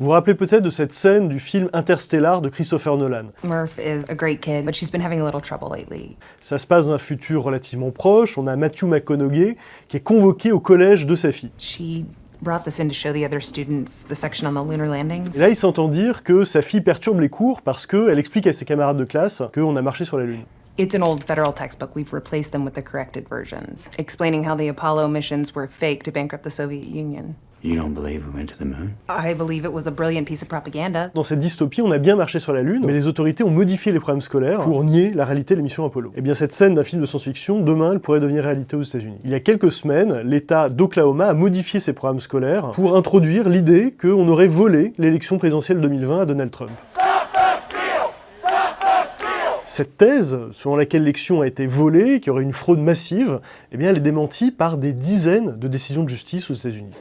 Vous vous rappelez peut-être de cette scène du film Interstellar de Christopher Nolan. Murph is a great kid, but she's been having a little trouble lately. Ça se passe dans un futur relativement proche, on a Matthew McConaughey qui est convoqué au collège de sa fille. She brought this in to show the other students the section on the lunar landings. Et là, il s'entend dire que sa fille perturbe les cours parce qu'elle explique à ses camarades de classe qu'on a marché sur la Lune. It's an old federal textbook. We've replaced them with the corrected versions, explaining how the Apollo missions were fake to bankrupt the Soviet Union. You don't believe we went to the moon? I believe it was a brilliant piece of propaganda. Dans cette dystopie, on a bien marché sur la Lune, mais les autorités ont modifié les programmes scolaires pour nier la réalité de la mission Apollo. Et bien cette scène d'un film de science-fiction, demain, elle pourrait devenir réalité aux États-Unis. Il y a quelques semaines, l'État d'Oklahoma a modifié ses programmes scolaires pour introduire l'idée qu'on aurait volé l'élection présidentielle 2020 à Donald Trump. Cette thèse, selon laquelle l'élection a été volée, qu'il y aurait une fraude massive, eh bien elle est démentie par des dizaines de décisions de justice aux États-Unis.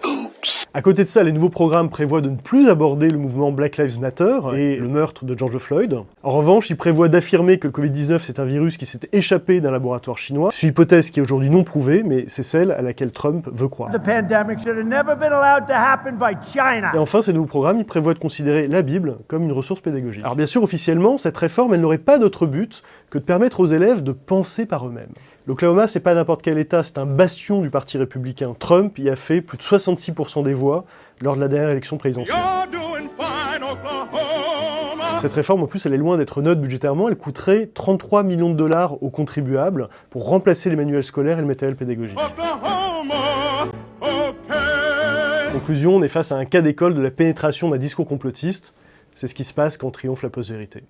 À côté de ça, les nouveaux programmes prévoient de ne plus aborder le mouvement Black Lives Matter et le meurtre de George Floyd. En revanche, ils prévoient d'affirmer que le Covid-19 c'est un virus qui s'est échappé d'un laboratoire chinois. C'est une hypothèse qui est aujourd'hui non prouvée, mais c'est celle à laquelle Trump veut croire. Et enfin, ces nouveaux programmes, ils prévoient de considérer la Bible comme une ressource pédagogique. Alors bien sûr, officiellement, cette réforme, elle n'aurait pas d'autre but que de permettre aux élèves de penser par eux-mêmes. L'Oklahoma, c'est pas n'importe quel État, c'est un bastion du parti républicain. Trump y a fait plus de 66% des voix lors de la dernière élection présidentielle. Cette réforme, en plus, elle est loin d'être neutre budgétairement, elle coûterait 33 millions de dollars aux contribuables pour remplacer les manuels scolaires et le matériel pédagogique. En conclusion, on est face à un cas d'école de la pénétration d'un discours complotiste. C'est ce qui se passe quand triomphe la post-vérité.